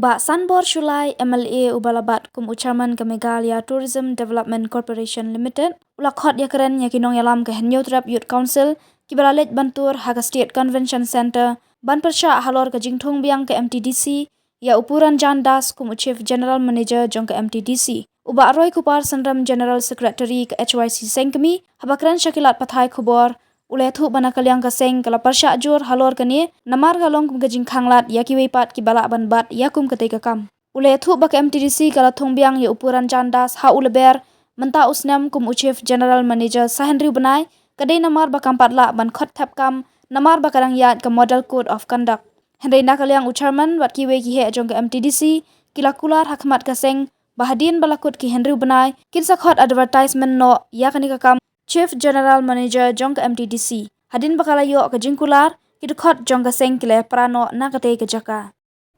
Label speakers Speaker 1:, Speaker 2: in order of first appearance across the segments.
Speaker 1: Uba Sanbor Shulai MLA Ubalabat kum Uchaman ke Meghalaya Tourism Development Corporation Limited ulakhot ya keren ya kinong yalam ke Henyotrap Youth Council kibaralet bantur Haga State Convention Center ban persya halor ke jingthong biang ke MTDC ya upuran Jandas kum Chief General Manager jong ke MTDC uba Roy Kupar Sanram General Secretary ke HYC Sengkemi habakran syakilat pathai khubor ulethu bana kalyang kaseng kala parsha jur halor kani namar galong kum gajing khanglat ya ki weipat ki bala ban bat ya kum kate kam ulethu bak MTDC kala thongbiang ya upuran Jandas ha uleber menta usnam kum Chief General Manager Sahendri Benai kadai namar bakam patla ban khot thap kam namar bakarang yat ke Model Code of Conduct hendai na kalyang uchairman wat ki we ki he jong ke MTDC kila kular hakmat kaseng bahadin balakut ki Henry Benai kin sakhot advertisement no ya kani kam Chief General Manager jong ke MTDC hadin bakalayo ke jingkular kidkhot jong ke seng kile prano na kate ke jaka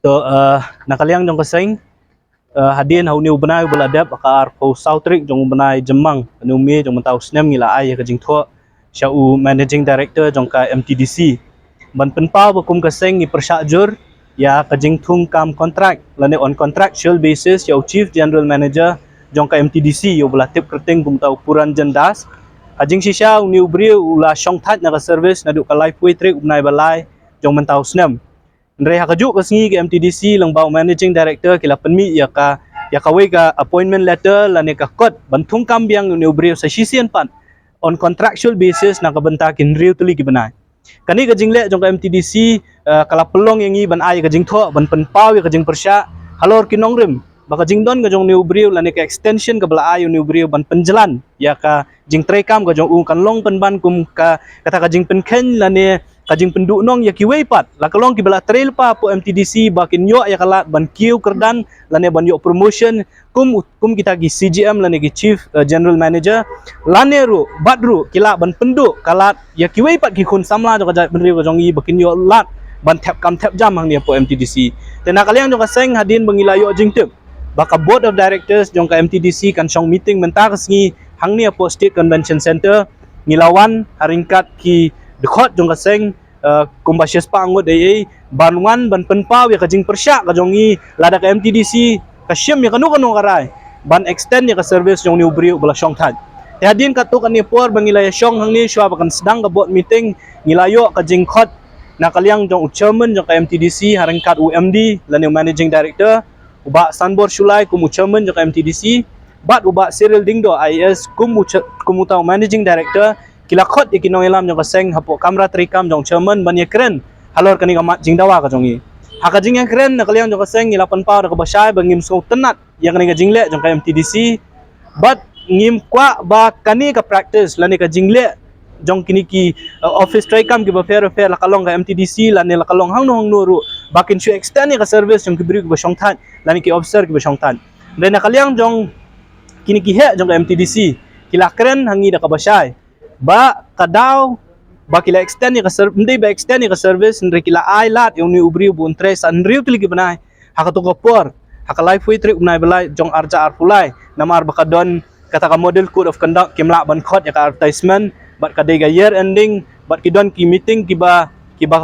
Speaker 2: so nakaliang jong ke seng hadin hau niu benai beladap akar po sautrik jong benai jemang nu mi jong mentau snem ngila ai ke jingtho syau managing director jong ke MTDC ban penpau bekum ke seng ni persyajur ya ke jingthung kam kontrak lane on contractual basis syau Chief General Manager jong ke MTDC yo belatip kerting kum tau puran jendas Ajing sisa uniu beri ula syong that na service na duk ka life way trick unai balai jong mentau snem. Ndre ha kajuk kesengi ke MTDC lang bau managing director kila penmi ya ka we ka appointment letter la ne ka kod bantung kambiang uniu beri sa sisian pan on contractual basis na ka bentakin riu tuli ki benai. Kani ka jingle jong ka MTDC kala pelong yang i ban ai ka jing tho ban penpau ya ka jing persya halor kinong rim baka jingdon ka jong niu beriu la ne ka extension ka bala ayu niu beriu ban penjalan ya ka jing trekam ka jong kan long penban kum ka kata ka jing penken la ne ka jing penduk nong ya ki weipat la ka long ki bala trail pa po MTDC bakin yo ya kala ban kiu kerdan la ne ban yo promotion kum kita ki CGM la ne ki Chief General Manager la ne ru badru kila ban penduk kalat ya ki weipat ki kun samla jo ka jai benriu ka jong i bakin yo lat ban tap kam tap jam hang ne po MTDC tena kaliang jo ka seng hadin bengilayo jing tep baka board of directors jong ka MTDC kan syong meeting mentar sengi hang ni po State Convention Center ngilawan haringkat ki dekhot jong ka seng kumbasyas pa angot ai banwan ban penpau ya ka jing persyak ka jong i lada ka MTDC ka syem ya kanu karai ban extend ya ka service jong ni ubri bala syong thad hadin ka tu kan ni por bangilaya syong hang ni sywa bakan sedang ka board meeting ngilayo ka jing khot na kaliang jong chairman jong ka MTDC haringkat UMD la ni managing director uba Sanbor Shulai kum chairman jong MTDC bat uba Cyril Dingdo IS kum utau managing director kila khot ikinong ilam jong kaseng hapo kamera trikam jong chairman ban ye kren halor kani kamat jingdawa ka jongi haka jing yang kren na kaliang jong kaseng ilapan pa ka basay bangim so tenat yang kani ka jingle jong ka MTDC bat ngim kwa ba kani ka practice lani ka jingle jong kini ki office trikam ki ba fair la kalong ka MTDC lani la kalong hang no ru bakin shu extend ka service jong ki bri ba syong than lani ki officer ki ba syong than dan na kaliang jong kini ki he jong ka MTDC kila kren hangi da ka basay ba kadaw ba kila extend ka service hindi ba extend ka service ndre kila ai lat yung ni ubri bu tres an riu tili ki banay hakato ko por haka life way trip unai balai jong arja arpulai namar baka don kata ka model code of conduct kimla ban khot ya ka advertisement bat kadega year ending bat kidon ki meeting kiba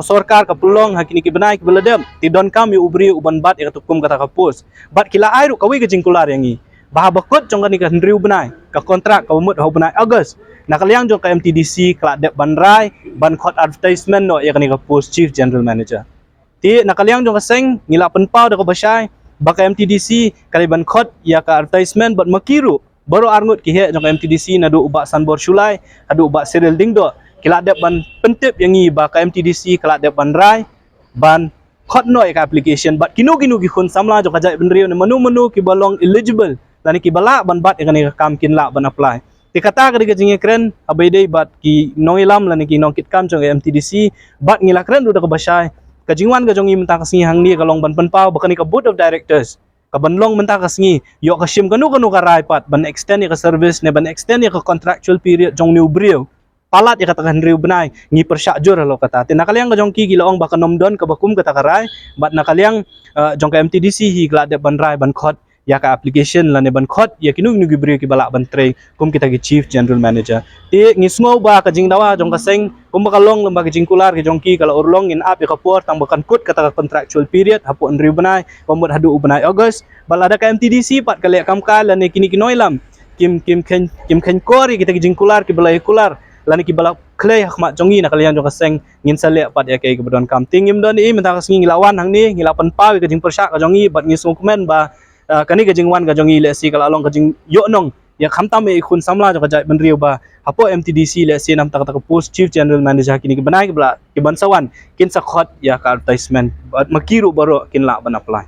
Speaker 2: sorkar ka pulong hakini ki banai ki beladem tidon kam yu ubri uban bat ya tukum kata ka post bat kila ai ru kawi ka jingkular yang i bahabakot jong kani ka hendriu benai ka kontrak ka umut ho benai August nakaliang jong ka MTDC kala dep banrai ban khot advertisement no ya kani ka post Chief General Manager ti nakaliang jong ka seng ngila penpau da ka basay baka MTDC kali ban khot ya ka advertisement bat makiru baru arngut ki he jong ka MTDC na du uba Sanbor Shulai adu uba Cyril Dingdo kila dep ban pentip yang i baka MTDC kala dep banrai ban khot no ya ka application bat kinu ki khun samla jong ka jai benriu menu ki balong eligible lani ki bala ban bat yang ni kam kin la ban apply dikata ka diga jinge kren abai dei bat ki noilam lani ki nong kit kam jong MTDC bat ngila kren du da ka basay ka jingwan ka jong i menta ka singi hang ni ka long ban penpau bakani ka board of directors ka banlong menta ka singi yo ka sim kanu ka raipat ban extend ka service ne ban extend ka contractual period jong ni ubrio palat ya kata Henry benai ngi persyajur lo kata tinakaliang ka jong ki gilaong baka nomdon ka bakum kata karai bat nakaliang jong ka MTDC hi glade ban rai ban khot ya ka application la ne ban khot ya kinu nu gibri ki bala ban tre kum kita ki chief general manager ti ngismo ba ka jing dawa jong ka seng kum ba kalong lamba ki jing kular ki jong ki kala urlong in ap ya kapor tang bakan kut kata contractual period hapu nri banai pamut hadu banai August bala ada ka MTDC pat kale kam ka la ne kini kinoilam kim ken kori kita ki jing kular ki balai kular lani ki balak clay hakmat jongi nak kalian jong kaseng ngin sale pat ya kai kebetulan kam tingim don i mentang singi lawan hang ni ngilapan pawi ke jing persyak ka jongi bat ngisung komen ba kani ke jing wan ka jongi le si kala long ka jing yo nong ya khamtam e khun samla jo ka jai benriu ba hapo MTDC le si nam tak tak post chief general manager kini ke banai ke bla ki bansawan kin sakhot ya ka advertisement bat makiru baro kin la ban apply